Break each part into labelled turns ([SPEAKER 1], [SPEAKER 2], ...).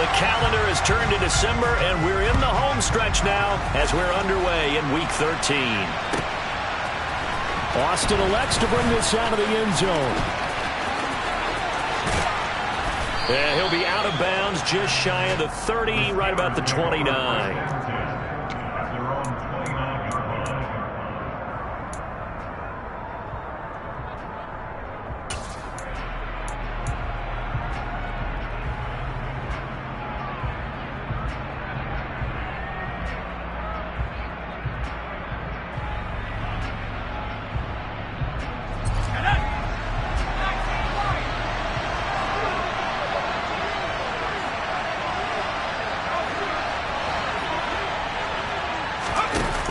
[SPEAKER 1] The calendar has turned to December, and we're in the home stretch now as we're underway in Week 13.
[SPEAKER 2] Austin elects to bring this out of the end zone.
[SPEAKER 1] And he'll be out of bounds just shy of the 30, right about the 29.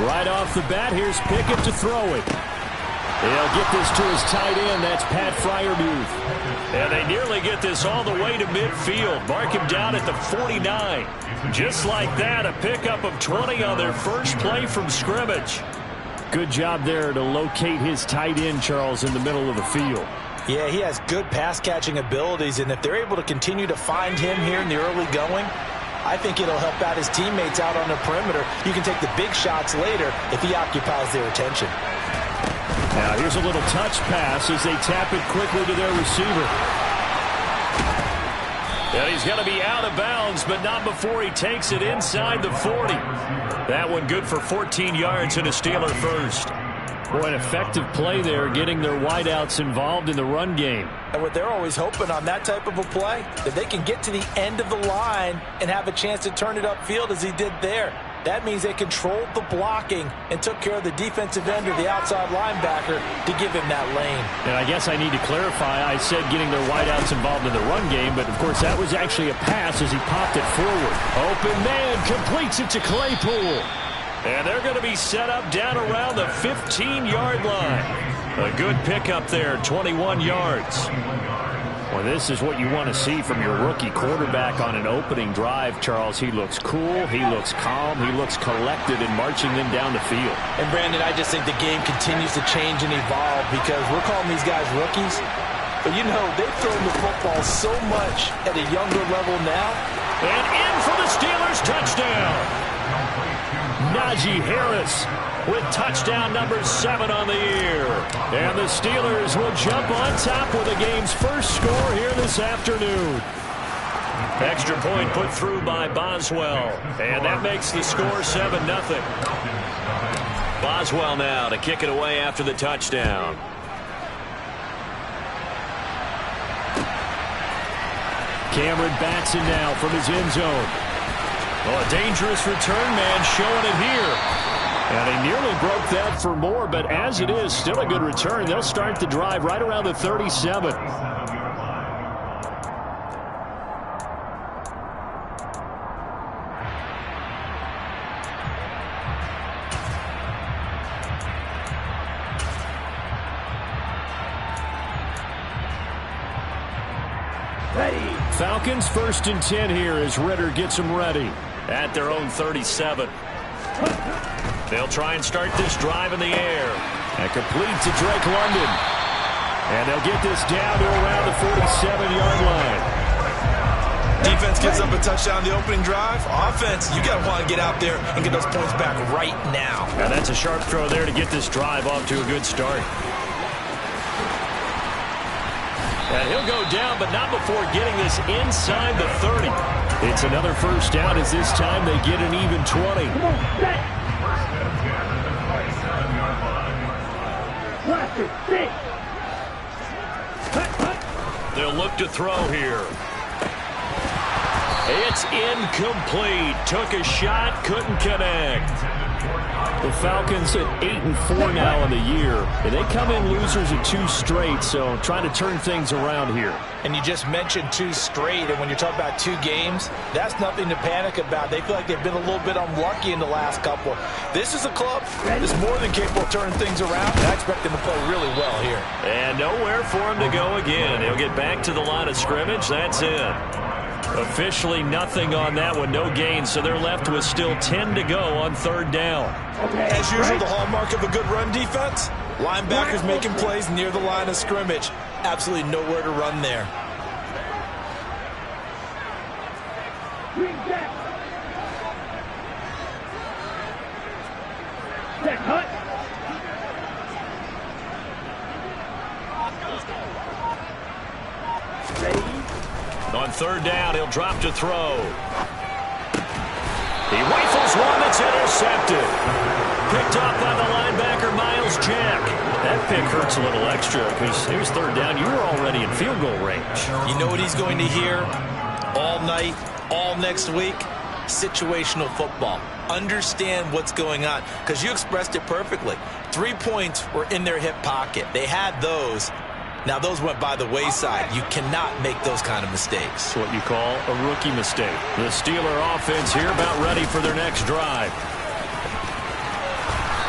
[SPEAKER 2] Right off the bat, here's Pickett to throw it. He'll get this to his tight end. That's Pat Freiermuth.
[SPEAKER 1] And they nearly get this all the way to midfield. Mark him down at the 49. Just like that, a pickup of 20 on their first play from scrimmage.
[SPEAKER 2] Good job there to locate his tight end, Charles, in the middle of the field.
[SPEAKER 3] Yeah, he has good pass-catching abilities, and if they're able to continue to find him here in the early going, I think it'll help out his teammates out on the perimeter. You can take the big shots later if he occupies their attention.
[SPEAKER 2] Now here's a little touch pass as they tap it quickly to their receiver.
[SPEAKER 1] And he's going to be out of bounds, but not before he takes it inside the 40. That one good for 14 yards and a Steeler first.
[SPEAKER 2] Boy, an effective play there, getting their wideouts involved in the run game.
[SPEAKER 3] And what they're always hoping on that type of a play, that they can get to the end of the line and have a chance to turn it upfield as he did there. That means they controlled the blocking and took care of the defensive end or the outside linebacker to give him that lane.
[SPEAKER 2] And I guess I need to clarify, I said getting their wideouts involved in the run game, but of course that was actually a pass as he popped it forward.
[SPEAKER 1] Open man completes it to Claypool. And they're going to be set up down around the 15-yard line. A good pickup there, 21 yards.
[SPEAKER 2] Well, this is what you want to see from your rookie quarterback on an opening drive, Charles. He looks cool, he looks calm, he looks collected in marching them down the field.
[SPEAKER 3] And, Brandon, I just think the game continues to change and evolve because we're calling these guys rookies. But, you know, they've thrown the football so much at a younger level now.
[SPEAKER 1] And in for the Steelers touchdown.
[SPEAKER 2] Najee Harris
[SPEAKER 1] with touchdown number 7 on the year.
[SPEAKER 2] And the Steelers will jump on top with the game's first score here this afternoon.
[SPEAKER 1] Extra point put through by Boswell. And that makes the score 7-0. Boswell now to kick it away after the touchdown.
[SPEAKER 2] Cameron Batson now from his end zone.
[SPEAKER 1] Oh, a dangerous return man showing it here.
[SPEAKER 2] And they nearly broke that for more, but as it is, still a good return. They'll start the drive right around the 37. Falcons 1st and 10 here as Ritter gets them ready.
[SPEAKER 1] At their own 37. They'll try and start this drive in the air.
[SPEAKER 2] And complete to Drake London. And they'll get this down to around the 47-yard line.
[SPEAKER 3] Defense gives up a touchdown the opening drive. Offense, you got to want to get out there and get those points back right now.
[SPEAKER 1] Now that's a sharp throw there to get this drive off to a good start. And he'll go down, but not before getting this inside the 30.
[SPEAKER 2] It's another first down as this time they get an even 20.
[SPEAKER 1] They'll look to throw here. It's incomplete. Took a shot, couldn't connect.
[SPEAKER 2] The Falcons at 8-4 now in the year. And they come in losers at 2 straight, so trying to turn things around here.
[SPEAKER 3] And you just mentioned 2 straight, and when you're talking about 2 games, that's nothing to panic about. They feel like they've been a little bit unlucky in the last couple. This is a club that's more than capable of turning things around, and I expect them to play really well here.
[SPEAKER 1] And nowhere for him to go again. He'll get back to the line of scrimmage. That's it. Officially nothing on that one, no gain, so they're left with still 10 to go on 3rd down.
[SPEAKER 3] As usual, the hallmark of a good run defense, linebackers making plays near the line of scrimmage. Absolutely nowhere to run there.
[SPEAKER 1] On third down, he'll drop to throw. He rifles one that's intercepted. Picked off by the linebacker, Miles Jack. That pick hurts a little extra because it was third down. You were already in field goal range.
[SPEAKER 3] You know what he's going to hear all night, all next week? Situational football. Understand what's going on, because you expressed it perfectly. 3 points were in their hip pocket. They had those. Now, those went by the wayside. You cannot make those kind of mistakes.
[SPEAKER 1] It's what you call a rookie mistake. The Steeler offense here about ready for their next drive.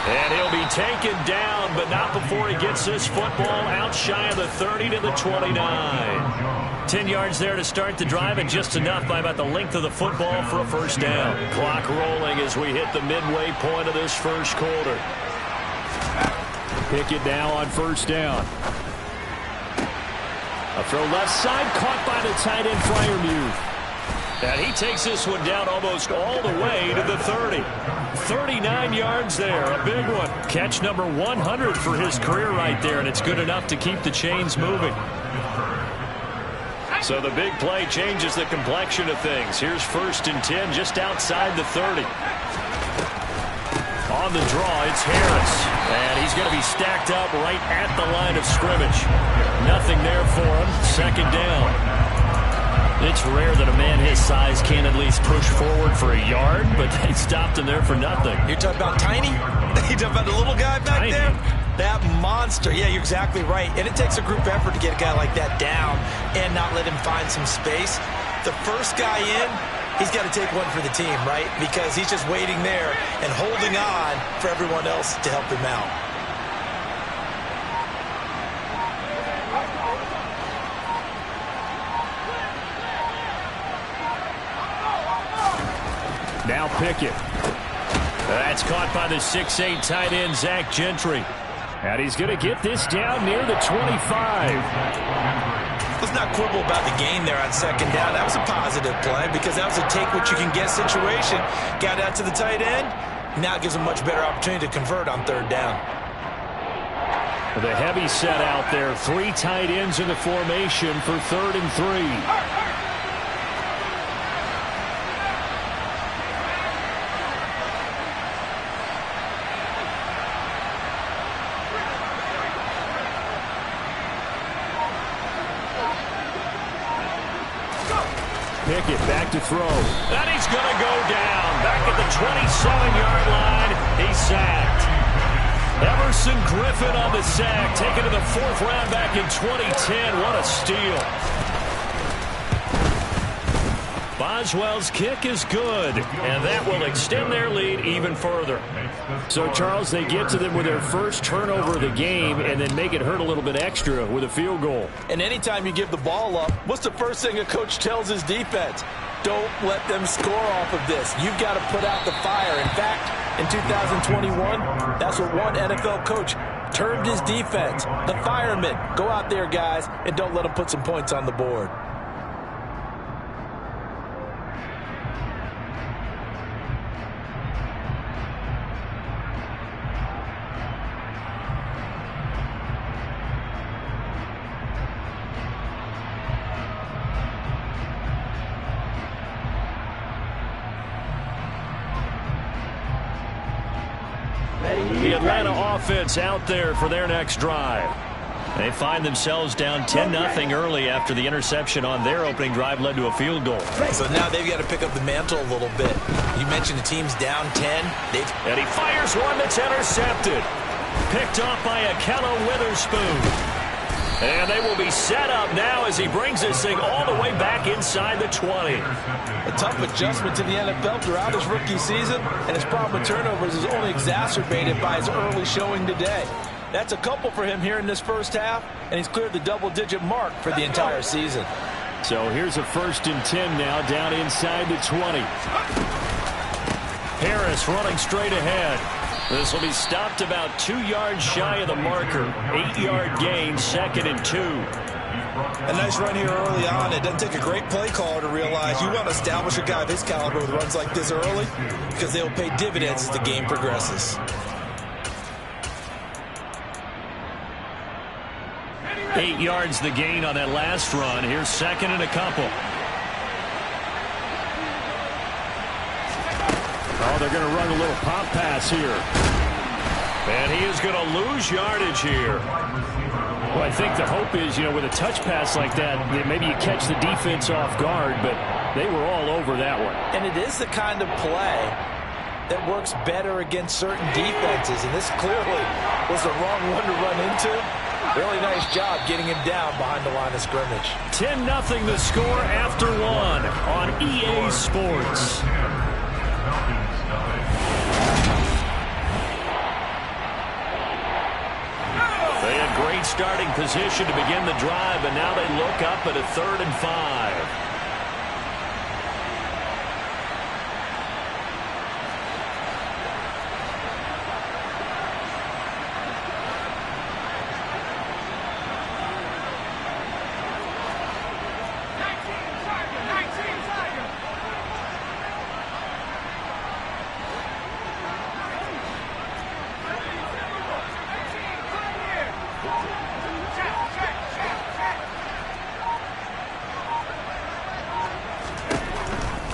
[SPEAKER 1] And he'll be taken down, but not before he gets this football out shy of the 30 to the 29. 10 yards there to start the drive, and just enough by about the length of the football for a first down. Clock rolling as we hit the midway point of this first quarter.
[SPEAKER 2] Pickett now on first down. A throw left side, caught by the tight end, Freiermuth.
[SPEAKER 1] And he takes this one down almost all the way to the 30. 39 yards there, a big one. Catch number 100 for his career right there, and it's good enough to keep the chains moving. So the big play changes the complexion of things. Here's 1st and 10 just outside the 30. On the draw, it's Harris. And he's going to be stacked up right at the line of scrimmage. Nothing there for him. Second down. It's rare that a man his size can at least push forward for a yard, but they stopped him there for nothing.
[SPEAKER 3] You're talking about tiny? You're talking about the little guy back there? That monster. Yeah, you're exactly right. And it takes a group effort to get a guy like that down and not let him find some space. The first guy in, he's got to take one for the team, right? Because he's just waiting there and holding on for everyone else to help him out.
[SPEAKER 2] Now Pickett.
[SPEAKER 1] That's caught by the 6'8" tight end, Zach Gentry.
[SPEAKER 2] And he's going to get this down near the 25.
[SPEAKER 3] Let's not quibble about the gain there on second down. That was a positive play because that was a take-what-you-can-get situation. Got out to the tight end. Now it gives him a much better opportunity to convert on third down.
[SPEAKER 2] The heavy set out there. 3 tight ends in the formation for 3rd and 3. Pickett back to throw.
[SPEAKER 1] And he's going to go down. Back at the 27-yard line. He's sacked. Everson Griffin on the sack. Taken to the 4th round back in 2010. What a steal. Boswell's kick is good. And that will extend their lead even further.
[SPEAKER 2] So, Charles, they get to them with their first turnover of the game and then make it hurt a little bit extra with a field goal.
[SPEAKER 3] And anytime you give the ball up, what's the first thing a coach tells his defense? Don't let them score off of this. You've got to put out the fire. In fact, in 2021, that's what one NFL coach termed his defense. The firemen. Go out there, guys, and don't let them put some points on the board.
[SPEAKER 1] The Atlanta offense out there for their next drive. They find themselves down 10-0 early after the interception on their opening drive led to a field goal.
[SPEAKER 3] So now they've got to pick up the mantle a little bit. You mentioned the team's down 10.
[SPEAKER 1] And he fires one that's intercepted. Picked off by Akello Witherspoon. And they will be set up now as he brings this thing all the way back inside the 20.
[SPEAKER 3] A tough adjustment to the NFL throughout his rookie season, and his problem with turnovers is only exacerbated by his early showing today. That's a couple for him here in this first half, and he's cleared the double-digit mark for the entire season.
[SPEAKER 2] So here's a 1st and 10 now down inside the 20.
[SPEAKER 1] Harris running straight ahead. This will be stopped about 2 yards shy of the marker. 8-yard gain, 2nd and 2.
[SPEAKER 3] A nice run here early on. It doesn't take a great play caller to realize you want to establish a guy of his caliber with runs like this early because they will pay dividends as the game progresses.
[SPEAKER 1] 8 yards the gain on that last run. Here's second and a couple.
[SPEAKER 2] Oh, they're going to run a little pop pass here.
[SPEAKER 1] And he is going to lose yardage here.
[SPEAKER 2] Well, I think the hope is, with a touch pass like that, maybe you catch the defense off guard, but they were all over that one.
[SPEAKER 3] And it is the kind of play that works better against certain defenses, and this clearly was the wrong one to run into. Really nice job getting him down behind the line of scrimmage.
[SPEAKER 1] 10-0 the score after one on EA Sports. They had great starting position to begin the drive, and now they look up at a 3rd and 5.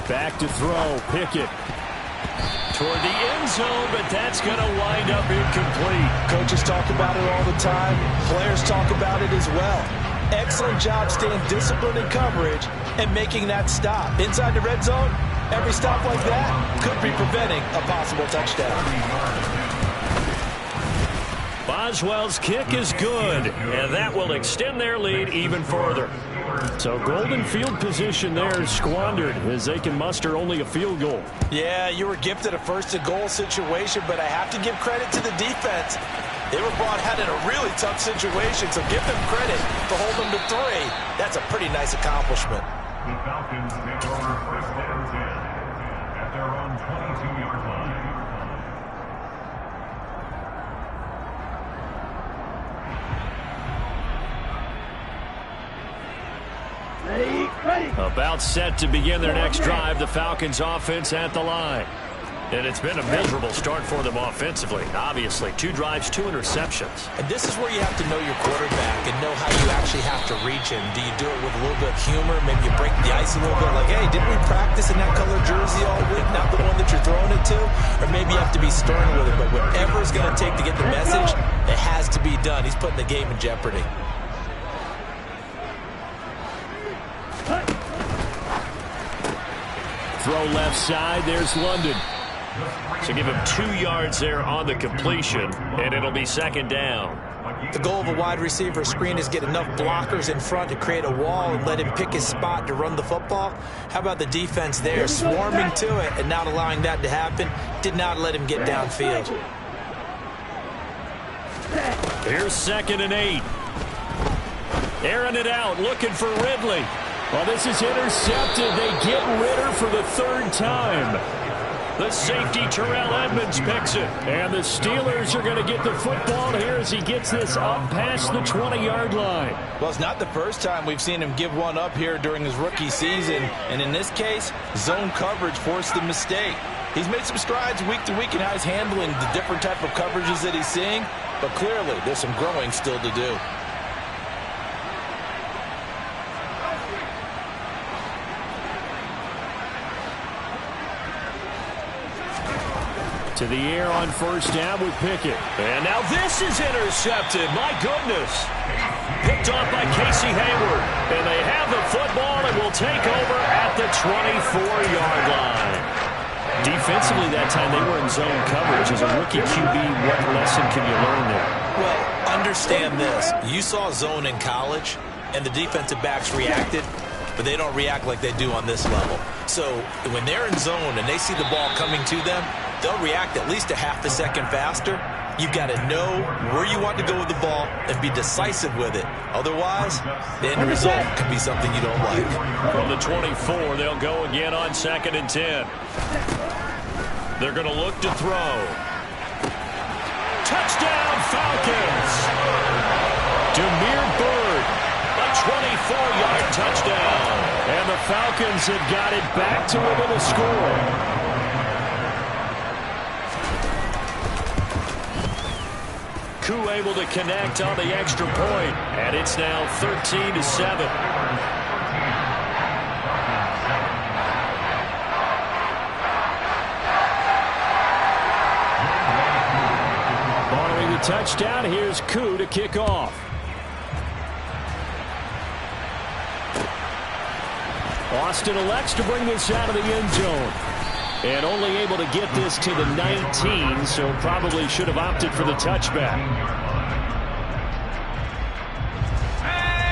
[SPEAKER 2] Back to throw, Pickett.
[SPEAKER 1] Toward the end zone, but that's going to wind up incomplete.
[SPEAKER 3] Coaches talk about it all the time. Players talk about it as well. Excellent job staying disciplined in coverage and making that stop. Inside the red zone, every stop like that could be preventing a possible touchdown.
[SPEAKER 1] Boswell's kick is good, and that will extend their lead even further.
[SPEAKER 2] So golden field position there squandered as they can muster only a field goal.
[SPEAKER 3] Yeah, you were gifted a 1st-and-goal situation, but I have to give credit to the defense. They were brought out in a really tough situation, so give them credit to hold them to 3. That's a pretty nice accomplishment.
[SPEAKER 4] The Falcons take over 1st and 10 at their own 22-yard line.
[SPEAKER 1] About set to begin their next drive, the Falcons offense at the line. And it's been a miserable start for them offensively. Obviously, 2 drives, 2 interceptions.
[SPEAKER 3] And this is where you have to know your quarterback and know how you actually have to reach him. Do you do it with a little bit of humor? Maybe you break the ice a little bit like, hey, didn't we practice in that color jersey all week? Not the one that you're throwing it to? Or maybe you have to be stern with it. But whatever it's going to take to get the message, it has to be done. He's putting the game in jeopardy.
[SPEAKER 1] Throw left side. There's London. So give him 2 yards there on the completion, and it'll be 2nd down.
[SPEAKER 3] The goal of a wide receiver screen is get enough blockers in front to create a wall and let him pick his spot to run the football. How about the defense there, swarming to it and not allowing that to happen? Did not let him get downfield.
[SPEAKER 1] Here's 2nd and 8. Airing it out, looking for Ridley.
[SPEAKER 2] Well, this is intercepted. They get Ritter for the 3rd time.
[SPEAKER 1] The safety, Terrell Edmonds, picks it.
[SPEAKER 2] And the Steelers are going to get the football here as he gets this up past the 20-yard line.
[SPEAKER 3] Well, it's not the first time we've seen him give one up here during his rookie season. And in this case, zone coverage forced the mistake. He's made some strides week to week in how he's handling the different type of coverages that he's seeing. But clearly, there's some growing still to do.
[SPEAKER 2] To the air on 1st down with Pickett.
[SPEAKER 1] And now this is intercepted. My goodness. Picked off by Casey Hayward. And they have the football and will take over at the 24-yard line.
[SPEAKER 2] Defensively that time they were in zone coverage. As a rookie QB, what lesson can you learn there?
[SPEAKER 3] Well, understand this. You saw zone in college, and the defensive backs reacted, but they don't react like they do on this level. So when they're in zone and they see the ball coming to them, they'll react at least a half a second faster. You've got to know where you want to go with the ball and be decisive with it. Otherwise, the end result could be something you don't like.
[SPEAKER 1] From the 24, they'll go again on 2nd and 10. They're going to look to throw. Touchdown, Falcons! Demir Bird, a 34-yard touchdown.
[SPEAKER 2] And the Falcons have got it back to within a score.
[SPEAKER 1] Koo able to connect on the extra point, and it's now 13-7.
[SPEAKER 2] Following the touchdown, here's Koo to kick off. Austin elects to bring this out of the end zone. And only able to get this to the 19, so probably should have opted for the touchback.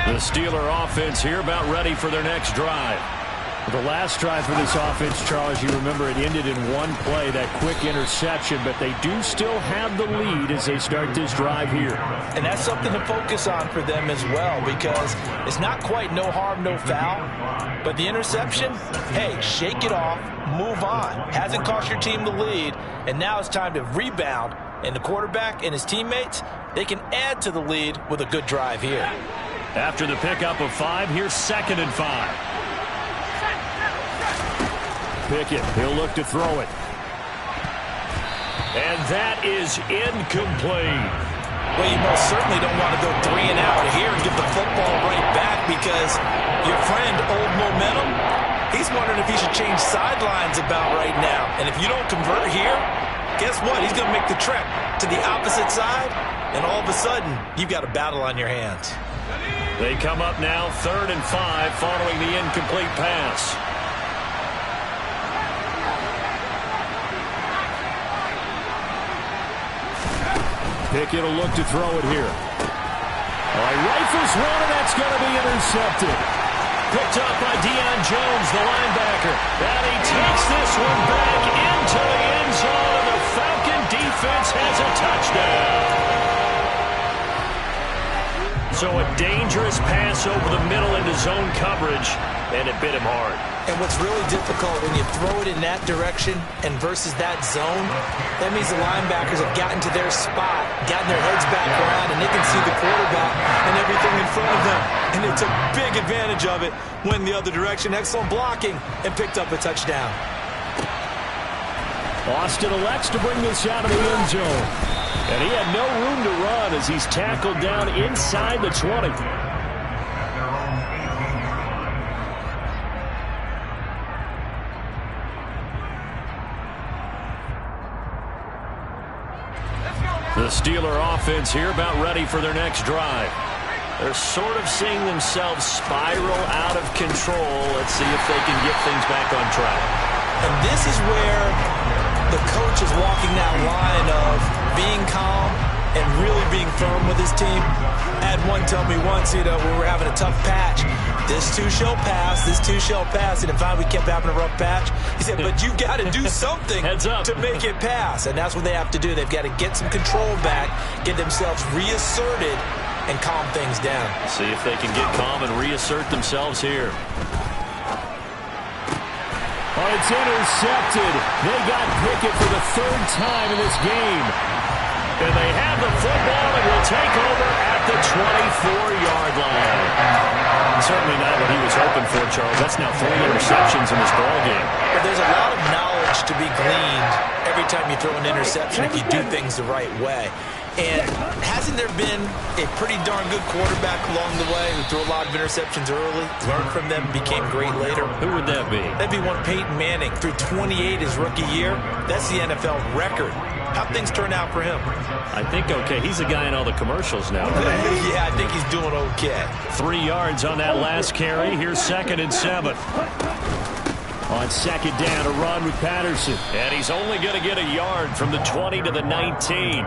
[SPEAKER 1] The Steeler offense here about ready for their next drive.
[SPEAKER 2] The last drive for this offense, Charles, you remember it ended in one play, that quick interception, but they do still have the lead as they start this drive here.
[SPEAKER 3] And that's something to focus on for them as well, because it's not quite no harm, no foul. But the interception, hey, shake it off, move on. Hasn't cost your team the lead, and now it's time to rebound. And the quarterback and his teammates, they can add to the lead with a good drive here.
[SPEAKER 1] After the pickup of 5, here's 2nd and 5.
[SPEAKER 2] Pickett, he'll look to throw it.
[SPEAKER 1] And that is incomplete.
[SPEAKER 3] Well, you most certainly don't want to go 3 and out here and give the football right back, because your friend, Old Momentum, he's wondering if he should change sidelines about right now. And if you don't convert here, guess what? He's going to make the trek to the opposite side, and all of a sudden, you've got a battle on your hands.
[SPEAKER 1] They come up now 3rd and 5 following the incomplete pass.
[SPEAKER 2] Pickett will look to throw it here. Rifles one, and that's going to be intercepted.
[SPEAKER 1] Picked up by Deion Jones, the linebacker. And he takes this one back into the end zone, and the Falcon defense has a touchdown. So a dangerous pass over the middle into zone coverage, and it bit him hard.
[SPEAKER 3] And what's really difficult when you throw it in that direction and versus that zone, that means the linebackers have gotten to their spot, gotten their heads back around, and they can see the quarterback and everything in front of them. And they took big advantage of it, went the other direction, excellent blocking, and picked up a touchdown.
[SPEAKER 2] Austin elects to bring this out of the end zone. And he had no room to run as he's tackled down inside the 20.
[SPEAKER 1] The Steeler offense here about ready for their next drive. They're sort of seeing themselves spiral out of control. Let's see if they can get things back on track.
[SPEAKER 3] And this is where the coach is walking that line of being calm and really being firm with his team. I had one tell me once, we were having a tough patch. This too shall pass, this too shall pass. And finally we kept having a rough patch. He said, but you got to do something to make it pass. And that's what they have to do. They've got to get some control back, get themselves reasserted, and calm things down.
[SPEAKER 1] See if they can get calm and reassert themselves here.
[SPEAKER 2] Oh, it's intercepted. They got Pickett for the 3rd time in this game.
[SPEAKER 1] And they have the football and will take over at the 24-yard line. Certainly not what he was hoping for, Charles. That's now 3 interceptions in this ballgame.
[SPEAKER 3] But there's a lot of knowledge to be gleaned every time you throw an interception if you do things the right way. And hasn't there been a pretty darn good quarterback along the way who threw a lot of interceptions early, learned from them, became great later?
[SPEAKER 1] Who would that be?
[SPEAKER 3] That'd be one Peyton Manning. Threw 28 his rookie year. That's the NFL record. How'd things turn out for him?
[SPEAKER 1] I think okay. He's the guy in all the commercials now.
[SPEAKER 3] Yeah, I think he's doing okay.
[SPEAKER 1] 3 yards on that last carry. Here's 2nd and 7.
[SPEAKER 2] On 2nd down, a run with Patterson.
[SPEAKER 1] And he's only going to get a yard from the 20 to the 19.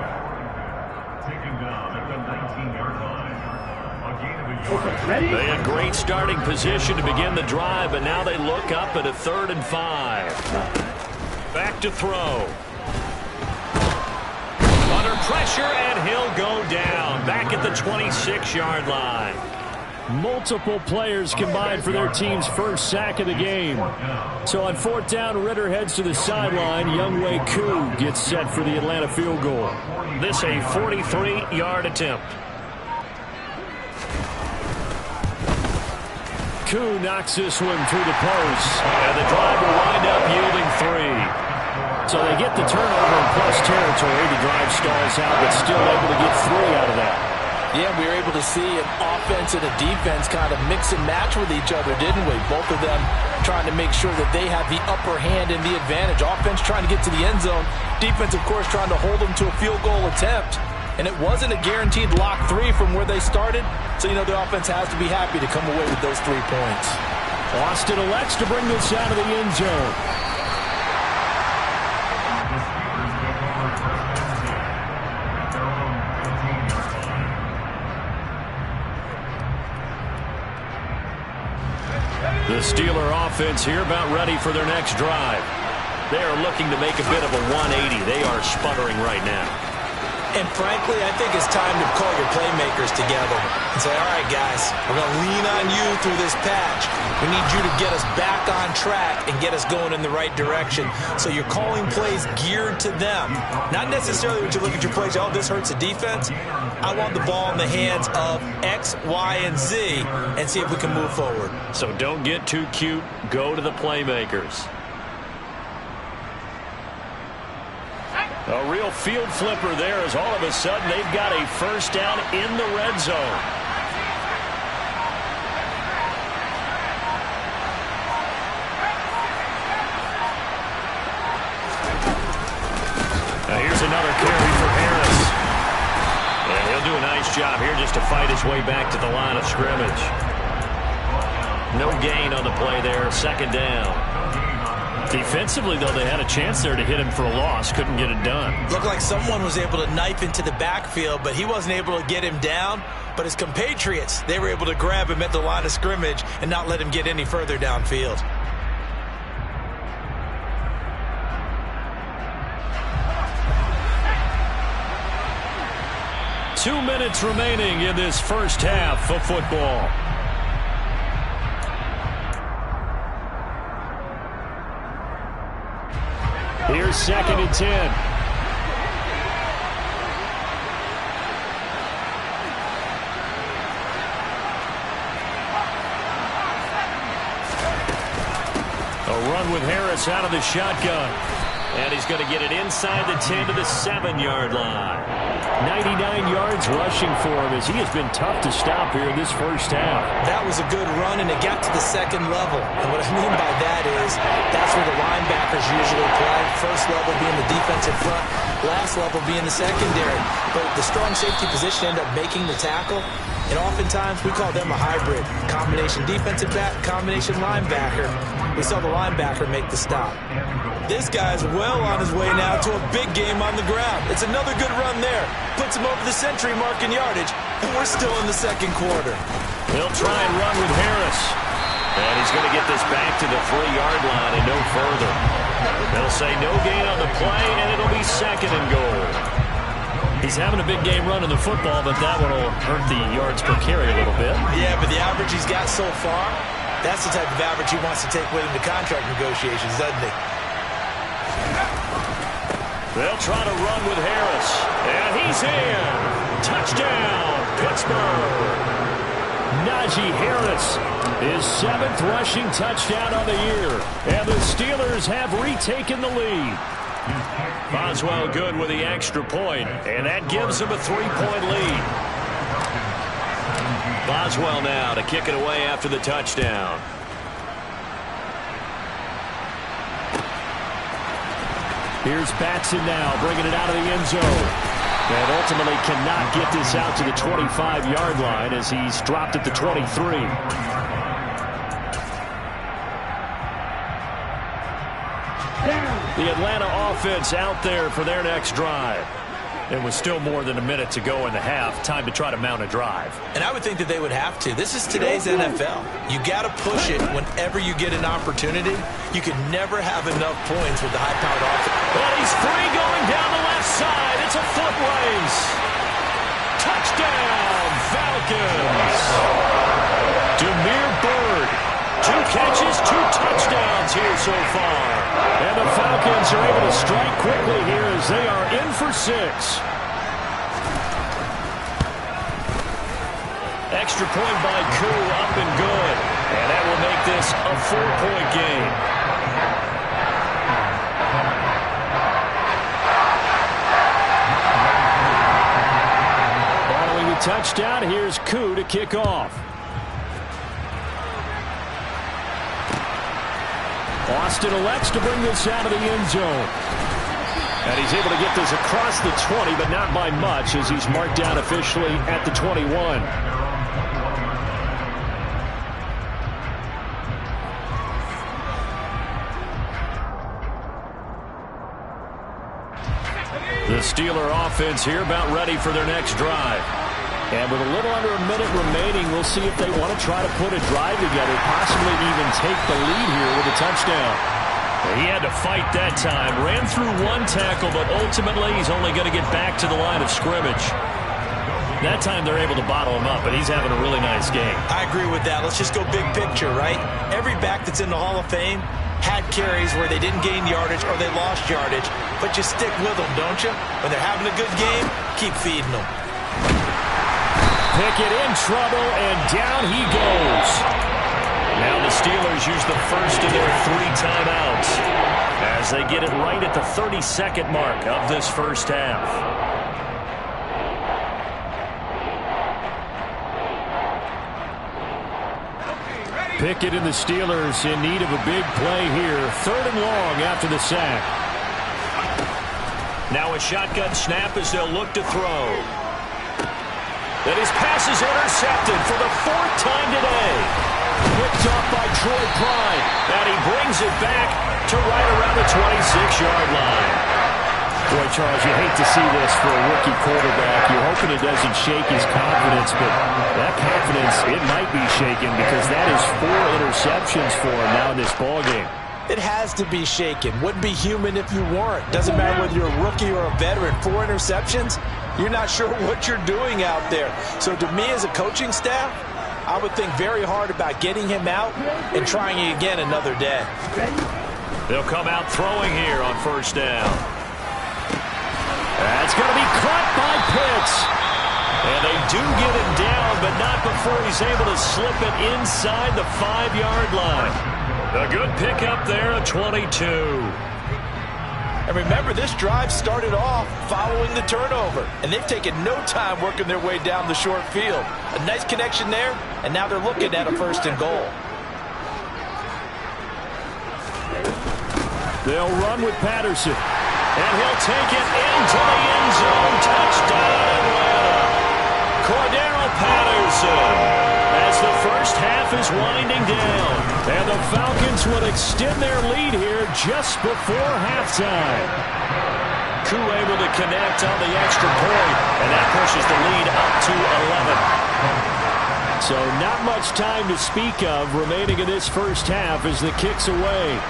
[SPEAKER 1] They had great starting position to begin the drive, but now they look up at a 3rd and 5. Back to throw. Under pressure, and he'll go down. Back at the 26-yard line.
[SPEAKER 2] Multiple players combined for their team's first sack of the game. So on 4th down, Ritter heads to the sideline. Younghoe Koo gets set for the Atlanta field goal.
[SPEAKER 1] This a 43-yard attempt.
[SPEAKER 2] Koo knocks this one through the post.
[SPEAKER 1] And the drive will wind up yielding 3.
[SPEAKER 2] So they get the turnover in plus territory. The drive stalls out, but still able to get 3 out of that.
[SPEAKER 3] Yeah, we were able to see an offense and a defense kind of mix and match with each other, didn't we? Both of them trying to make sure that they have the upper hand and the advantage. Offense trying to get to the end zone. Defense, of course, trying to hold them to a field goal attempt. And it wasn't a guaranteed lock 3 from where they started. So, you know, the offense has to be happy to come away with those 3 points.
[SPEAKER 2] Austin elects to bring this out of the end zone.
[SPEAKER 1] The Steeler offense here about ready for their next drive. They are looking to make a bit of a 180. They are sputtering right now.
[SPEAKER 3] And frankly, I think it's time to call your playmakers together and say, all right, guys, we're going to lean on you through this patch. We need you to get us back on track and get us going in the right direction. So you're calling plays geared to them. Not necessarily when you look at your plays, oh, this hurts the defense. I want the ball in the hands of X, Y, and Z and see if we can move forward.
[SPEAKER 1] So don't get too cute. Go to the playmakers. A real field flipper there as all of a sudden they've got a first down in the red zone. Now here's another carry for Harris. And he'll do a nice job here just to fight his way back to the line of scrimmage. No gain on the play there, second down.
[SPEAKER 2] Defensively, though, they had a chance there to hit him for a loss. Couldn't get it done.
[SPEAKER 3] Looked like someone was able to knife into the backfield, but he wasn't able to get him down. But his compatriots, they were able to grab him at the line of scrimmage and not let him get any further downfield.
[SPEAKER 2] Two minutes remaining in this first half of football. Here's 2nd and 10. A run with Harris out of the shotgun.
[SPEAKER 1] And he's going to get it inside the 10 to the 7-yard line.
[SPEAKER 2] 99 yards rushing for him as he has been tough to stop here in this first half.
[SPEAKER 3] That was a good run, and it got to the second level. And what I mean by that is that's where the linebackers usually play. First level being the defensive front, last level being the secondary. But the strong safety position ended up making the tackle. And oftentimes we call them a hybrid. Combination defensive back, combination linebacker. We saw the linebacker make the stop. This guy's well on his way now to a big game on the ground. It's another good run there. Puts him over the century mark in yardage, and we're still in the second quarter.
[SPEAKER 1] He'll try and run with Harris. And he's going to get this back to the 3-yard line and no further. They'll say no gain on the play, and it'll be 2nd and goal.
[SPEAKER 2] He's having a big game running the football, but that one will hurt the yards per carry a little bit.
[SPEAKER 3] Yeah, but the average he's got so far, that's the type of average he wants to take with him to contract negotiations, doesn't he?
[SPEAKER 1] They'll try to run with Harris. And he's in. Touchdown, Pittsburgh.
[SPEAKER 2] Najee Harris, his 7th rushing touchdown on the year. And the Steelers have retaken the lead.
[SPEAKER 1] Boswell good with the extra point, and that gives him a 3-point lead. Boswell now to kick it away after the touchdown.
[SPEAKER 2] Here's Batson now, bringing it out of the end zone. And ultimately cannot get this out to the 25-yard line as he's dropped at the 23. The Atlanta offense out there for their next drive. And with still more than a minute to go in the half, time to try to mount a drive.
[SPEAKER 3] And I would think that they would have to. This is today's NFL. You got to push it whenever you get an opportunity. You can never have enough points with the high-powered offense.
[SPEAKER 1] Well, he's free going down the left side. It's a foot race. Touchdown, Falcons. Damiere Byrd. 2 catches, 2 touchdowns here so far.
[SPEAKER 2] And the Falcons are able to strike quickly here as they are in for 6.
[SPEAKER 1] Extra point by Koo, up and good. And that this a 4-point game.
[SPEAKER 2] Following the touchdown, here's Koo to kick off. Austin elects to bring this out of the end zone. And he's able to get this across the 20, but not by much, as he's marked down officially at the 21. The Steeler offense here about ready for their next drive. And with a little under a minute remaining, we'll see if they want to try to put a drive together, possibly even take the lead here with a touchdown.
[SPEAKER 1] He had to fight that time. Ran through one tackle, but ultimately he's only going to get back to the line of scrimmage. That time they're able to bottle him up, but he's having a really nice game.
[SPEAKER 3] I agree with that. Let's just go big picture, right? Every back that's in the Hall of Fame had carries where they didn't gain yardage or they lost yardage, but you stick with them, don't you? When they're having a good game, keep feeding them.
[SPEAKER 2] Pickett in trouble, and down he goes.
[SPEAKER 1] Now the Steelers use the first of their 3 timeouts as they get it right at the 32nd mark of this first half.
[SPEAKER 2] Pickett and the Steelers in need of a big play here. 3rd and long after the sack.
[SPEAKER 1] Now a shotgun snap as they'll look to throw. And his pass is intercepted for the 4th time today.
[SPEAKER 2] Picked up by Troy Pride.
[SPEAKER 1] And he brings it back to right around the 26-yard line.
[SPEAKER 2] Boy, Charles, you hate to see this for a rookie quarterback. You're hoping it doesn't shake his confidence, but that confidence, it might be shaken because that is 4 interceptions for him now in this ballgame.
[SPEAKER 3] It has to be shaken. Wouldn't be human if you weren't. Doesn't matter whether you're a rookie or a veteran. 4 interceptions, you're not sure what you're doing out there. So to me as a coaching staff, I would think very hard about getting him out and trying it again another day.
[SPEAKER 1] They'll come out throwing here on 1st down.
[SPEAKER 2] That's going to be caught by Pitts.
[SPEAKER 1] And they do get him down, but not before he's able to slip it inside the 5-yard line. A good pickup there, a 22.
[SPEAKER 3] And remember, this drive started off following the turnover, and they've taken no time working their way down the short field. A nice connection there, and now they're looking at a 1st and goal.
[SPEAKER 2] They'll run with Patterson.
[SPEAKER 1] And he'll take it into the end zone. Touchdown, Atlanta. Cordero Patterson as the first half is winding down.
[SPEAKER 2] And the Falcons will extend their lead here just before halftime.
[SPEAKER 1] Koo able to connect on the extra point, and that pushes the lead up to 11.
[SPEAKER 2] So not much time to speak of remaining in this first half as the kick's away.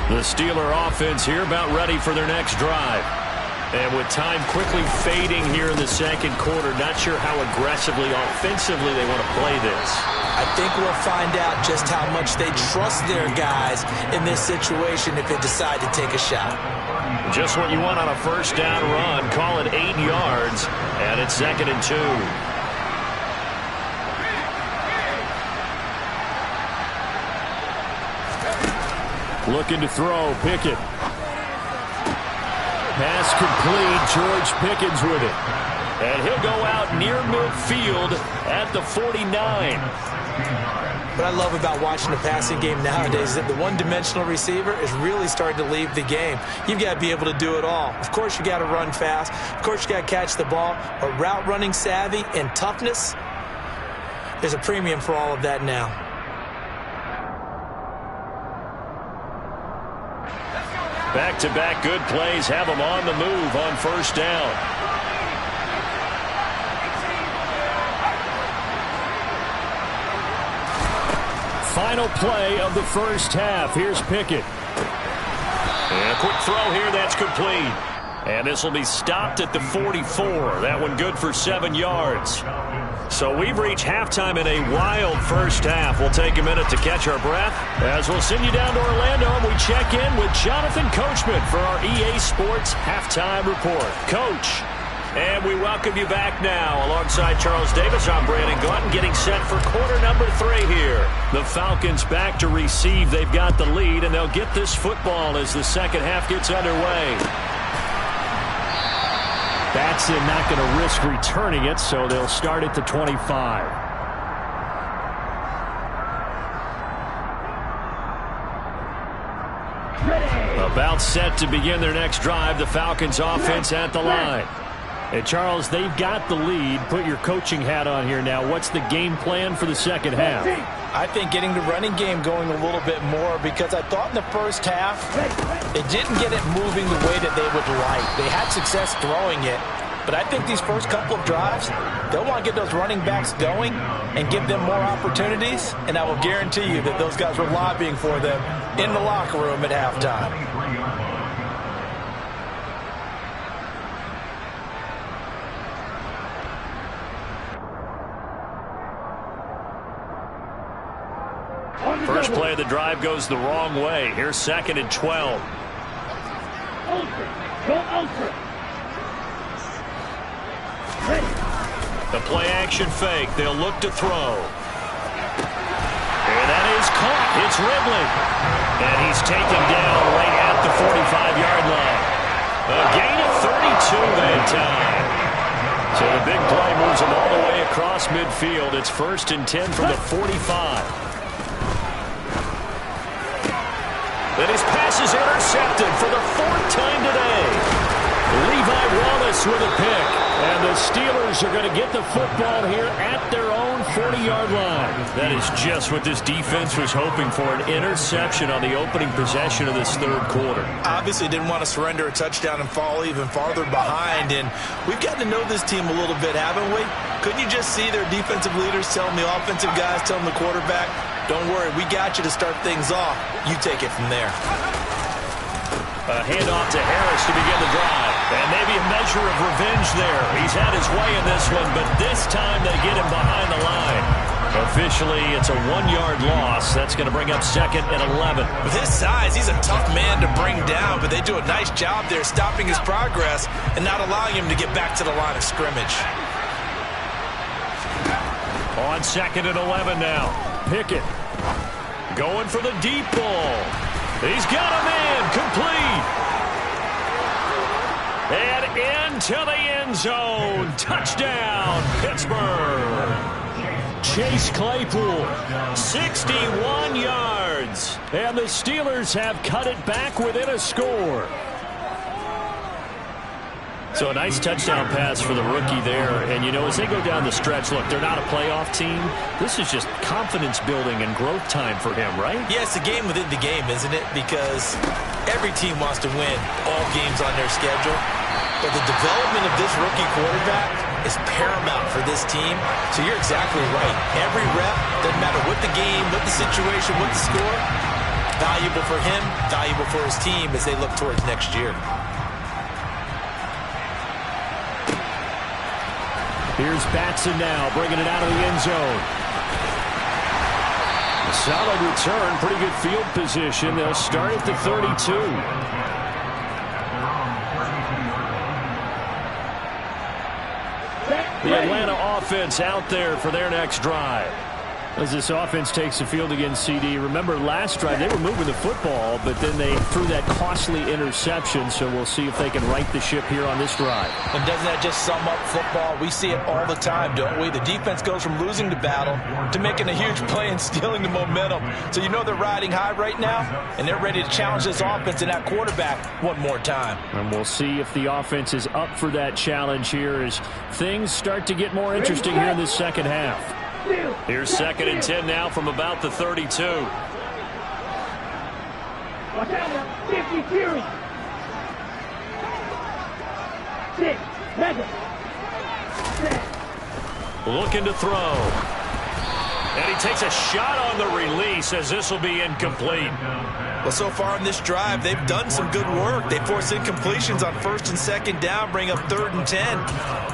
[SPEAKER 1] The Steeler offense here about ready for their next drive. And with time quickly fading here in the 2nd quarter, not sure how aggressively, offensively they want to play this.
[SPEAKER 3] I think we'll find out just how much they trust their guys in this situation if they decide to take a shot.
[SPEAKER 1] Just what you want on a 1st down run. Call it 8 yards, and it's 2nd and 2.
[SPEAKER 2] Looking to throw, Pickett. Pass complete, George Pickens with it.
[SPEAKER 1] And he'll go out near midfield at the 49.
[SPEAKER 3] What I love about watching the passing game nowadays is that the one-dimensional receiver is really starting to leave the game. You've got to be able to do it all. Of course, you got to run fast. Of course, you got to catch the ball. But route running savvy and toughness, there's a premium for all of that now.
[SPEAKER 1] Back-to-back good plays have them on the move on 1st down.
[SPEAKER 2] Final play of the first half. Here's Pickett.
[SPEAKER 1] And a quick throw here, that's complete. And this will be stopped at the 44. That one good for 7 yards. So we've reached halftime in a wild first half. We'll take a minute to catch our breath as we'll send you down to Orlando and we check in with Jonathan Coachman for our EA Sports Halftime Report. Coach, and we welcome you back now. Alongside Charles Davis, I'm Brandon Gaunton getting set for quarter number 3 here. The Falcons back to receive. They've got the lead, and they'll get this football as the second half gets underway. Batson not going to risk returning it, so they'll start at the 25. About set to begin their next drive, the Falcons offense at the line. And Charles, they've got the lead. Put your coaching hat on here now. What's the game plan for the second half?
[SPEAKER 3] I think getting the running game going a little bit more, because I thought in the first half they didn't get it moving the way that they would like. They had success throwing it, but I think these first couple of drives, they'll want to get those running backs going and give them more opportunities, and I will guarantee you that those guys were lobbying for them in the locker room at halftime.
[SPEAKER 1] First play of the drive goes the wrong way. Here's 2nd and 12. The play action fake. They'll look to throw. And that is caught. It's Ridley. And he's taken down right at the 45-yard line. A gain of 32 that time. So the big play moves him all the way across midfield. It's 1st and 10 from the 45. Then his pass is intercepted for the 4th time today. Levi Wallace with a pick. And the Steelers are going to get the football here at their own 40-yard line. That is just what this defense was hoping for, an interception on the opening possession of this third quarter.
[SPEAKER 3] Obviously didn't want to surrender a touchdown and fall even farther behind. And we've gotten to know this team a little bit, haven't we? Couldn't you just see their defensive leaders telling the offensive guys, telling the quarterback, don't worry, we got you to start things off. You take it from there.
[SPEAKER 1] A handoff to Harris to begin the drive. And maybe a measure of revenge there. He's had his way in this one, but this time they get him behind the line. Officially, it's a 1-yard loss. That's going to bring up 2nd and 11.
[SPEAKER 3] With his size, he's a tough man to bring down, but they do a nice job there stopping his progress and not allowing him to get back to the line of scrimmage.
[SPEAKER 1] On 2nd and 11 now. Pickett going for the deep ball. He's got a man complete. And into the end zone. Touchdown, Pittsburgh. Chase Claypool, 61 yards. And the Steelers have cut it back within a score. So a nice touchdown pass for the rookie there. And, you know, as they go down the stretch, look, they're not a playoff team. This is just confidence building and growth time for him, right?
[SPEAKER 3] Yeah, it's a game within the game, isn't it? Because every team wants to win all games on their schedule. But the development of this rookie quarterback is paramount for this team. So you're exactly right. Every rep, doesn't matter what the game, what the situation, what the score, valuable for him, valuable for his team as they look towards next year.
[SPEAKER 1] Here's Batson now, bringing it out of the end zone. A solid return, pretty good field position. They'll start at the 32. The Atlanta offense out there for their next drive. As this offense takes the field against CD, remember last drive they were moving the football, but then they threw that costly interception, so we'll see if they can right the ship here on this drive.
[SPEAKER 3] And doesn't that just sum up football? We see it all the time, don't we? The defense goes from losing the battle to making a huge play and stealing the momentum. So you know they're riding high right now, and they're ready to challenge this offense and that quarterback one more time.
[SPEAKER 1] And we'll see if the offense is up for that challenge here as things start to get more interesting here in this second half. Here's 2nd and 10 now from about the 32.
[SPEAKER 5] Watch out now. 50 series. 6. Mega. 7.
[SPEAKER 1] Looking to throw. And he takes a shot on the release as this will be incomplete.
[SPEAKER 3] Well, so far in this drive, they've done some good work. They force incompletions on 1st and 2nd down, bring up 3rd and 10.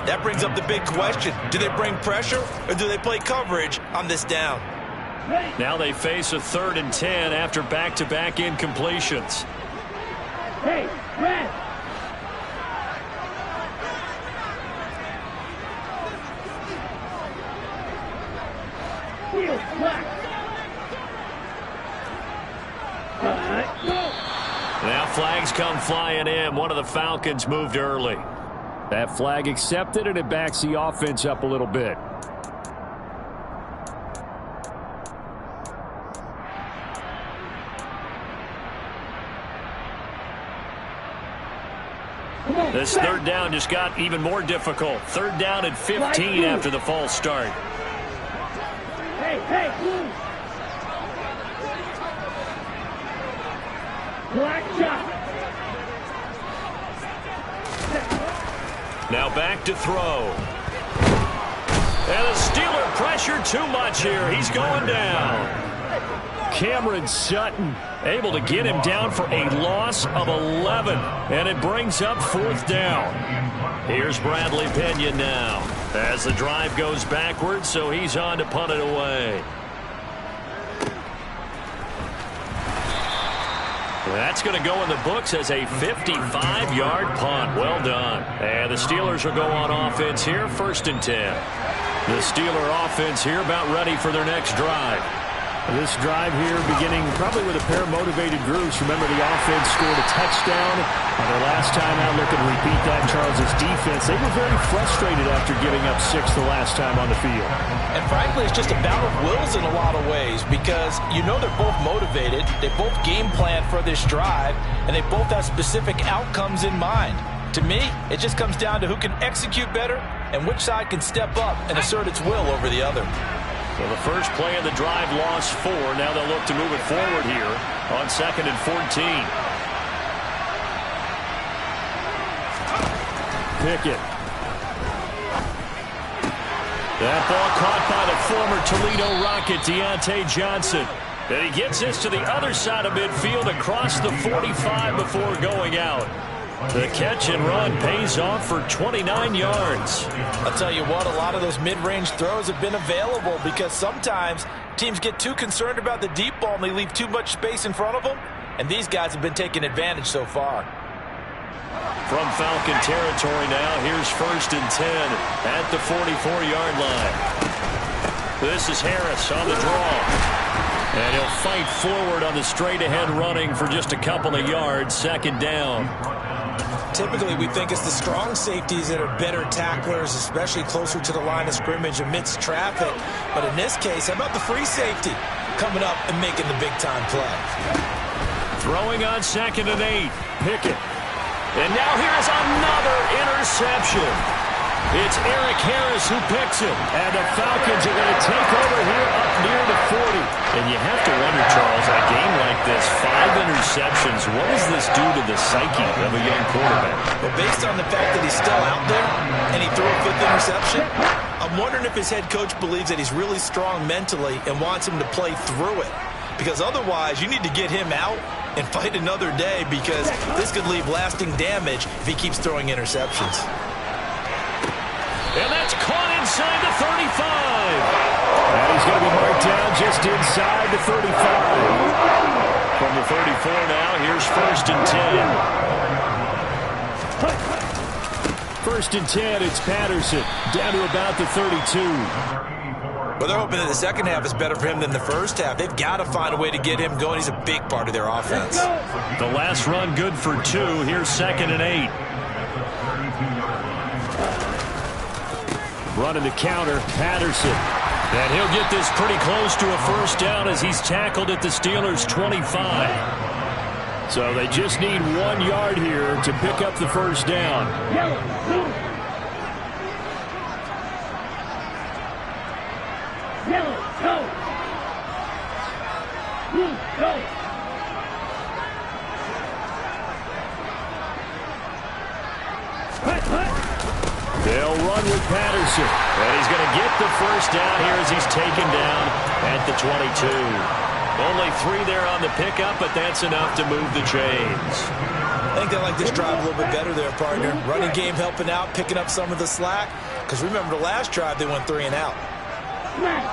[SPEAKER 3] That brings up the big question. Do they bring pressure or do they play coverage on this down?
[SPEAKER 1] Now they face a 3rd and 10 after back-to-back incompletions.
[SPEAKER 5] Hey, red. Field, black.
[SPEAKER 1] Now flags come flying in. One of the Falcons moved early.
[SPEAKER 2] That flag accepted, and it backs the offense up a little bit.
[SPEAKER 1] This 3rd down just got even more difficult. 3rd down and 15 after the false start.
[SPEAKER 5] Hey, hey. Black shot.
[SPEAKER 1] Now back to throw. And the Steeler pressure too much here. He's going down.
[SPEAKER 2] Cameron Sutton
[SPEAKER 1] able to get him down for a loss of 11. And it brings up 4th down. Here's Bradley Pinion now as the drive goes backwards, so he's on to punt it away. That's going to go in the books as a 55-yard punt. Well done. And the Steelers will go on offense here, 1st and 10. The Steeler offense here about ready for their next drive.
[SPEAKER 2] This drive here beginning probably with a pair of motivated groups. Remember, the offense scored a touchdown on their last time out. Looking to repeat that. Charles' defense, they were very frustrated after giving up 6 the last time on the field.
[SPEAKER 3] And frankly, it's just a battle of wills in a lot of ways because you know they're both motivated. They both game plan for this drive, and they both have specific outcomes in mind. To me, it just comes down to who can execute better and which side can step up and assert its will over the other.
[SPEAKER 1] So the first play of the drive lost 4. Now they'll look to move it forward here on 2nd and 14.
[SPEAKER 2] Pickett.
[SPEAKER 1] That ball caught by the former Toledo Rocket, Deontay Johnson. And he gets this to the other side of midfield across the 45 before going out. The catch and run pays off for 29 yards.
[SPEAKER 3] I'll tell you what, a lot of those mid-range throws have been available because sometimes teams get too concerned about the deep ball and they leave too much space in front of them. And these guys have been taking advantage so far.
[SPEAKER 1] From Falcon territory now, here's 1st and 10 at the 44-yard line. This is Harris on the draw. And he'll fight forward on the straight-ahead running for just a couple of yards. 2nd down.
[SPEAKER 3] Typically, we think it's the strong safeties that are better tacklers, especially closer to the line of scrimmage amidst traffic. But in this case, how about the free safety coming up and making the big-time play?
[SPEAKER 1] Throwing on 2nd and 8. Pickett. And now here's another interception. It's Eric Harris who picks him. And the Falcons are going to take over here up near the 40. And you have to wonder, Charles, in a game like this, 5 interceptions, what does this do to the psyche of a young quarterback?
[SPEAKER 3] Well, based on the fact that he's still out there and he threw a 5th interception, I'm wondering if his head coach believes that he's really strong mentally and wants him to play through it. Because otherwise, you need to get him out and fight another day because this could leave lasting damage if he keeps throwing interceptions.
[SPEAKER 1] And that's caught inside the 35.
[SPEAKER 2] And he's going to be marked down just inside the 35.
[SPEAKER 1] From the 34 now, here's 1st and 10.
[SPEAKER 2] 1st and 10, it's Patterson down to about the 32.
[SPEAKER 3] Well, they're hoping that the second half is better for him than the first half. They've got to find a way to get him going. He's a big part of their offense.
[SPEAKER 1] The last run good for 2. Here's 2nd and 8.
[SPEAKER 2] Running the counter, Patterson.
[SPEAKER 1] And he'll get this pretty close to a 1st down as he's tackled at the Steelers' 25.
[SPEAKER 2] So they just need 1 yard here to pick up the 1st down.
[SPEAKER 5] Yellow, go. Blue, go.
[SPEAKER 2] They'll run with Patterson.
[SPEAKER 1] And he's going to get the first down here as he's taken down at the 22. Only 3 there on the pickup, but that's enough to move the chains.
[SPEAKER 3] I think they like this drive a little bit better there, partner. Running game helping out, picking up some of the slack. Because remember the last drive, they went 3 and out.
[SPEAKER 5] Right.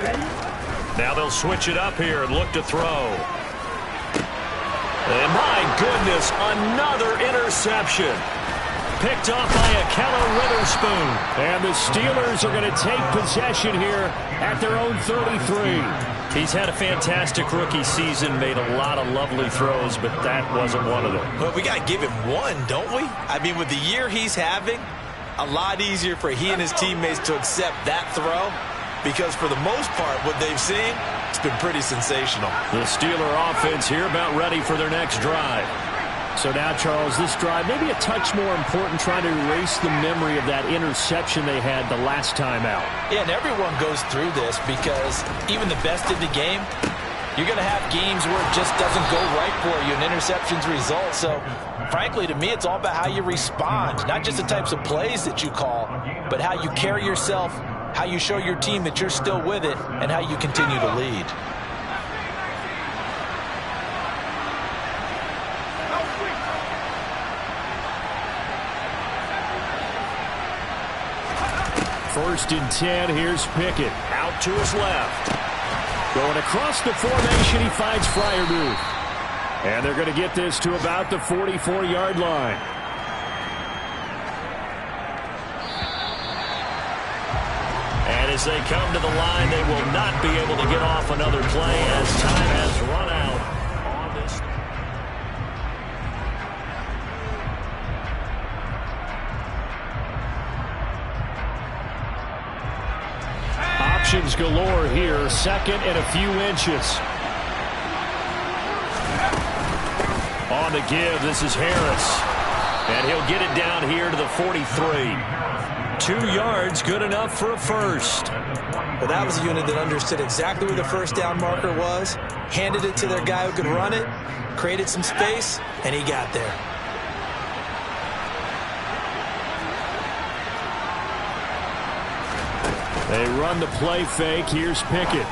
[SPEAKER 5] Ready?
[SPEAKER 1] Now they'll switch it up here and look to throw. And my goodness, another interception. Picked off by Akella Witherspoon.
[SPEAKER 2] And the Steelers are going to take possession here at their own 33.
[SPEAKER 1] He's had a fantastic rookie season, made a lot of lovely throws, but that wasn't one of them.
[SPEAKER 3] Well, we got to give him one, don't we? I mean, with the year he's having, a lot easier for he and his teammates to accept that throw, because for the most part, what they've seen, it's been pretty sensational.
[SPEAKER 1] The Steeler offense here about ready for their next drive.
[SPEAKER 2] So now, Charles, this drive maybe a touch more important, trying to erase the memory of that interception they had the last time out.
[SPEAKER 3] Yeah, and everyone goes through this because even the best in the game, you're going to have games where it just doesn't go right for you and interceptions result. So, frankly, to me, it's all about how you respond, not just the types of plays that you call, but how you carry yourself, how you show your team that you're still with it, and how you continue to lead.
[SPEAKER 2] First and 10, here's Pickett.
[SPEAKER 1] Out to his left.
[SPEAKER 2] Going across the formation, he finds Freiermuth. And they're going to get this to about the 44-yard line.
[SPEAKER 1] And as they come to the line, they will not be able to get off another play as time has run out on this.
[SPEAKER 2] Options galore here. Second and a few inches.
[SPEAKER 1] On the give, this is Harris. And he'll get it down here to the 43. 2 yards, good enough for a first.
[SPEAKER 3] Well, that was a unit that understood exactly where the first down marker was, handed it to their guy who could run it, created some space, and he got there.
[SPEAKER 2] They run the play fake. Here's Pickett.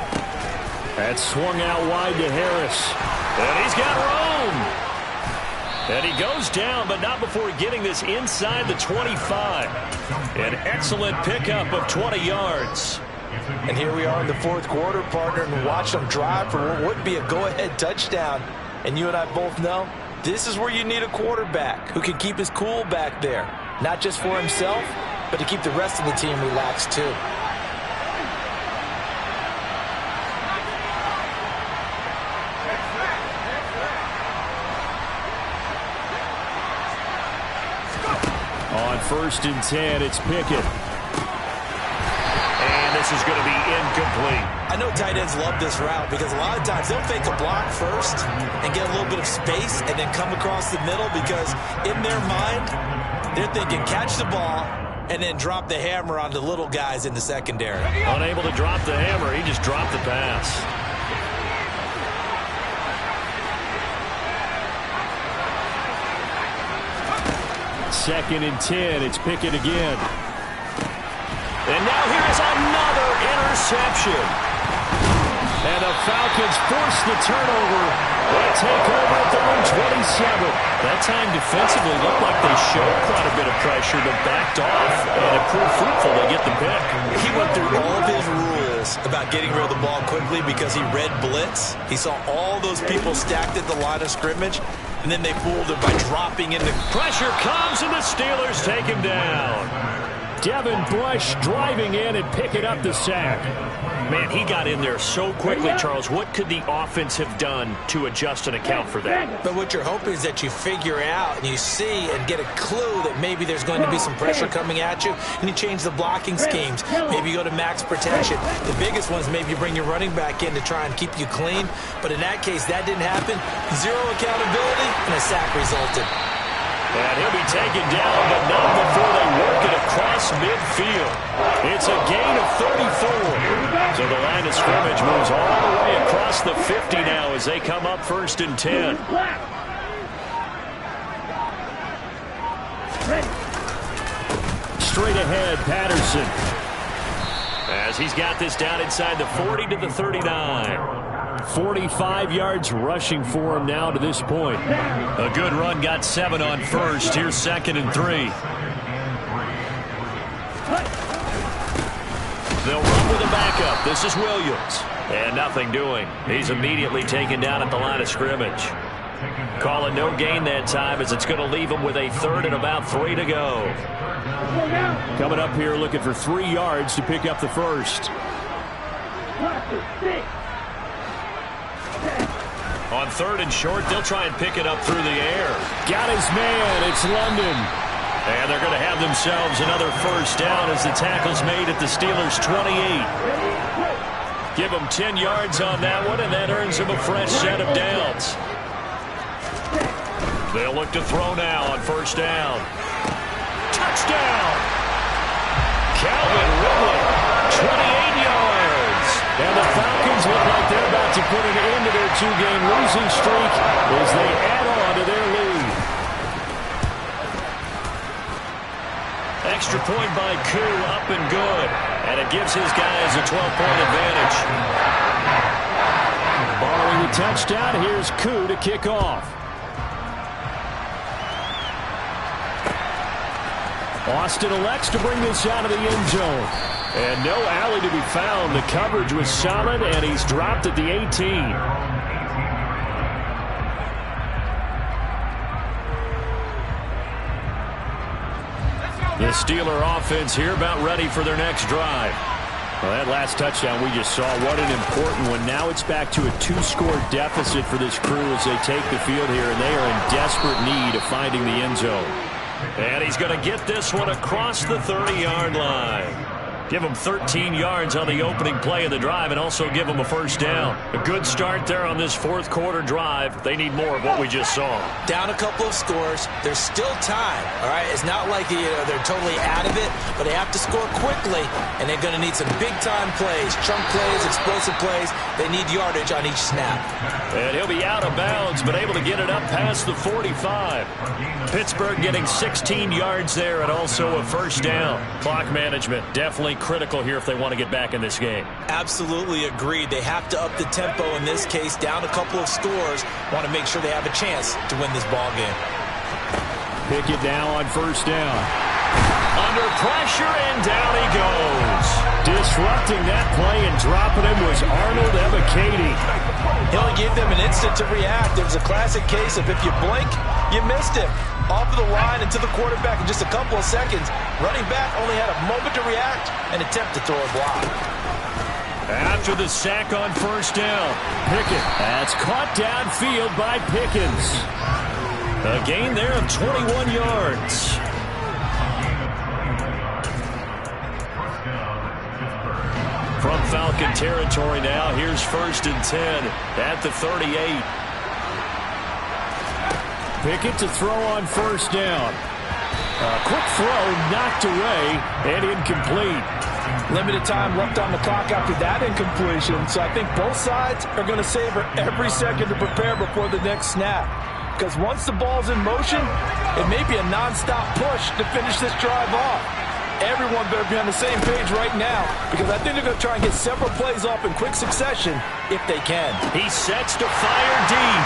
[SPEAKER 2] That's swung out wide to Harris.
[SPEAKER 1] And he's got room. And he goes down, but not before getting this inside the 25. An excellent pickup of 20 yards.
[SPEAKER 3] And here we are in the fourth quarter, partner, and watch them drive for what would be a go-ahead touchdown. And you and I both know this is where you need a quarterback who can keep his cool back there. Not just for himself, but to keep the rest of the team relaxed too.
[SPEAKER 2] On first and 10, it's Pickett.
[SPEAKER 1] And this is going to be incomplete.
[SPEAKER 3] I know tight ends love this route because a lot of times they'll fake a block first and get a little bit of space and then come across the middle because in their mind, they're thinking catch the ball and then drop the hammer on the little guys in the secondary.
[SPEAKER 1] Unable to drop the hammer, he just dropped the pass.
[SPEAKER 2] Second and 10, it's Pickett again.
[SPEAKER 1] And now here's another interception.
[SPEAKER 2] And the Falcons force the turnover. They take over at their own 27.
[SPEAKER 1] That time defensively looked like they showed quite a bit of pressure, but backed off, and it proved fruitful. They get the pick.
[SPEAKER 3] He went through all of his rules about getting rid of the ball quickly because he read blitz. He saw all those people stacked at the line of scrimmage, and then they fooled him by dropping in the
[SPEAKER 1] pressure comes, and the Steelers take him down.
[SPEAKER 2] Devin Bush driving in and picking up the sack.
[SPEAKER 1] Man, he got in there so quickly, Charles. What could the offense have done to adjust and account for that?
[SPEAKER 3] But what you're hoping is that you figure out and you see and get a clue that maybe there's going to be some pressure coming at you, and you change the blocking schemes. Maybe you go to max protection. The biggest ones, maybe you bring your running back in to try and keep you clean. But in that case, that didn't happen. Zero accountability, and a sack resulted.
[SPEAKER 1] And he'll be taken down, but not before they work it across midfield. It's a gain of 34. So the line of scrimmage moves all the way across the 50 now as they come up first and 10.
[SPEAKER 2] ahead, Patterson.
[SPEAKER 1] As he's got this down inside the 40 to the 39.
[SPEAKER 2] 45 yards rushing for him now to this point.
[SPEAKER 1] A good run, got 7 on first. Here's 2nd and 3. They'll run with a backup. This is Williams. And nothing doing. He's immediately taken down at the line of scrimmage. Calling no gain that time as it's going to leave him with a 3rd and about 3 to go.
[SPEAKER 2] Coming up here looking for 3 yards to pick up the first.
[SPEAKER 1] On 3rd and short, they'll try and pick it up through the air.
[SPEAKER 2] Got his man. It's London.
[SPEAKER 1] And they're going to have themselves another first down as the tackle's made at the Steelers' 28. Give them 10 yards on that one, and that earns them a fresh set of downs. They'll look to throw now on first down. Touchdown! Calvin Ridley, 28 yards.
[SPEAKER 2] And the Falcons look like they're about to put an end to their 2-game losing streak as they add on to their lead.
[SPEAKER 1] Extra point by Koo, up and good. And it gives his guys a 12-point advantage.
[SPEAKER 2] Following the touchdown, here's Koo to kick off. Austin elects to bring this out of the end zone. And no alley to be found. The coverage was solid, and he's dropped at the 18.
[SPEAKER 1] The Steeler offense here about ready for their next drive.
[SPEAKER 2] Well, that last touchdown we just saw, what an important one. Now it's back to a 2-score deficit for this crew as they take the field here, and they are in desperate need of finding the end zone.
[SPEAKER 1] And he's going to get this one across the 30-yard line. Give them 13 yards on the opening play of the drive and also give them a first down. A good start there on this 4th quarter drive. They need more of what we just saw.
[SPEAKER 3] Down a couple of scores. There's still time, all right? It's not like they're totally out of it, but they have to score quickly, and they're going to need some big-time plays, chunk plays, explosive plays. They need yardage on each snap.
[SPEAKER 1] And he'll be out of bounds, but able to get it up past the 45. Pittsburgh getting 16 yards there and also a first down. Clock management definitely critical here if they want to get back in this game.
[SPEAKER 3] Absolutely agreed. They have to up the tempo in this case, down a couple of scores. Want to make sure they have a chance to win this ball game.
[SPEAKER 2] Pick it now on first down.
[SPEAKER 1] Under pressure, and down he goes.
[SPEAKER 2] Disrupting that play and dropping him was Arnold Ebiketie.
[SPEAKER 3] He only gave them an instant to react. It was a classic case of if you blink, you missed him. Off of the line and to the quarterback in just a couple of seconds. Running back only had a moment to react and attempt to throw a block.
[SPEAKER 1] After the sack on first down,
[SPEAKER 2] Pickett. That's caught downfield by Pickens.
[SPEAKER 1] A gain there of 21 yards. From Falcon territory now, here's 1st and 10 at the 38.
[SPEAKER 2] Pickett to throw on first down. A quick throw knocked away and incomplete.
[SPEAKER 3] Limited time left on the clock after that incompletion, so I think both sides are going to savor every second to prepare before the next snap. Because once the ball's in motion, it may be a non-stop push to finish this drive off. Everyone better be on the same page right now because I think they're going to try and get several plays off in quick succession if they can.
[SPEAKER 1] He sets to fire deep.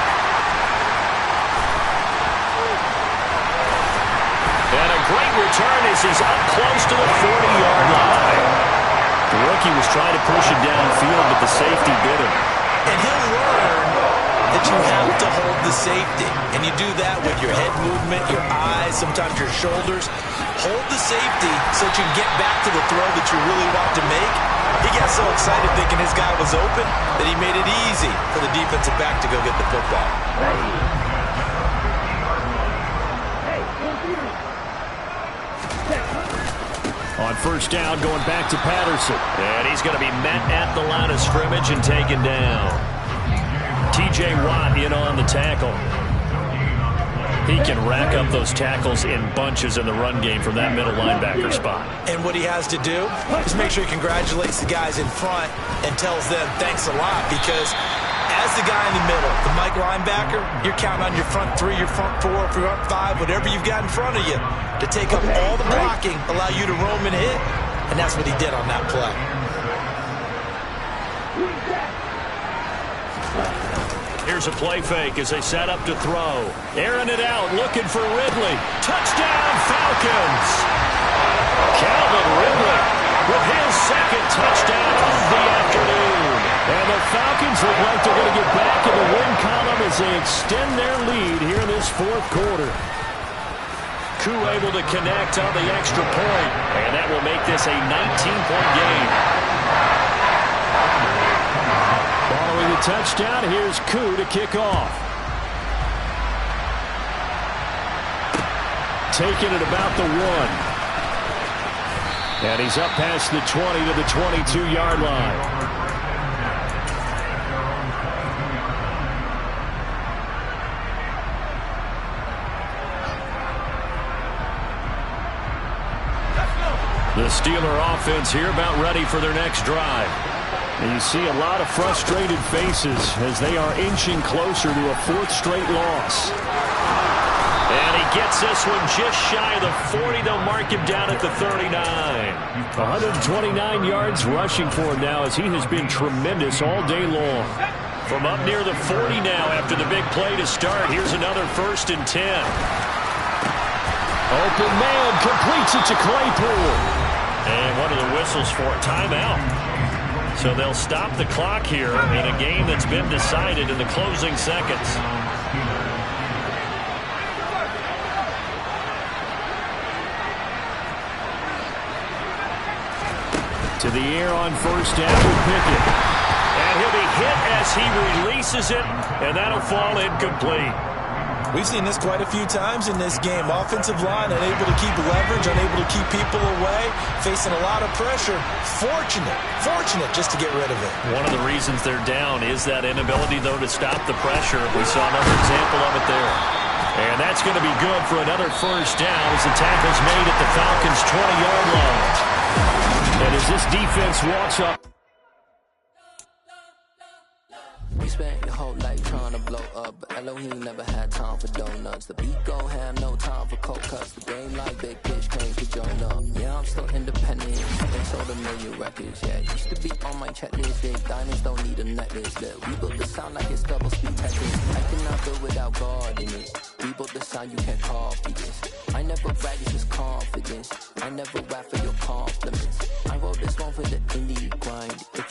[SPEAKER 1] And a great return as he's up close to the 40-yard line. The rookie was trying to push him downfield, but the safety did it.
[SPEAKER 3] And he'll learn that you have to hold the safety. And you do that with your head movement, your eyes, sometimes your shoulders. Hold the safety so that you can get back to the throw that you really want to make. He got so excited thinking his guy was open that he made it easy for the defensive back to go get the football.
[SPEAKER 2] On first down, going back to Patterson.
[SPEAKER 1] And he's going to be met at the line of scrimmage and taken down. T.J. Watt in on the tackle. He can rack up those tackles in bunches in the run game from that middle linebacker spot.
[SPEAKER 3] And what he has to do is make sure he congratulates the guys in front and tells them thanks a lot because As the guy in the middle, the Mike linebacker, you're counting on your front three, your front four, your front five, whatever you've got in front of you to take up all the blocking, allow you to roam and hit, and that's what he did on that play.
[SPEAKER 1] Here's a play fake as they set up to throw. Airing it out, looking for Ridley. Touchdown, Falcons! Calvin Ridley with his second touchdown of the afternoon. And the Falcons look like they're going to get back in the win column as they extend their lead here in this fourth quarter. Koo able to connect on the extra point, and that will make this a 19-point game. Following the touchdown, here's Koo to kick off. Taking it about the 1. And he's up past the 20 to the 22-yard line. The Steeler offense here about ready for their next drive. And you see a lot of frustrated faces as they are inching closer to a fourth straight loss. And he gets this one just shy of the 40. They'll mark him down at the 39. 129 yards rushing for him now as he has been tremendous all day long. From up near the 40 now after the big play to start. Here's another 1st and 10. Open man completes it to Claypool. And what are the whistles for? Timeout. So they'll stop the clock here in a game that's been decided in the closing seconds. To the air on 1st down with Pickett. And he'll be hit as he releases it, and that'll fall incomplete.
[SPEAKER 3] We've seen this quite a few times in this game. Offensive line unable to keep leverage, unable to keep people away, facing a lot of pressure. Fortunate just to get rid of it.
[SPEAKER 1] One of the reasons they're down is that inability, though, to stop the pressure. We saw another example of it there. And that's going to be good for another 1st down as the tackle's made at the Falcons' 20-yard line. And as this defense walks up.
[SPEAKER 6] We spent your whole life trying to blow up, but Elohim never had time for donuts. The beat gon' have no time for cold cuts. The game like Big Pitch came to join up. Yeah, I'm still independent. They sold 1 million records. Yeah, used to be on my checklist. Big diamonds don't need a necklace. Look, we built the sound like it's double speed Tetris. I cannot build without God in it. We built the sound you can't copy this. I never brag, it's just confidence. I never rap for your compliments. I wrote this one for the indie grind. If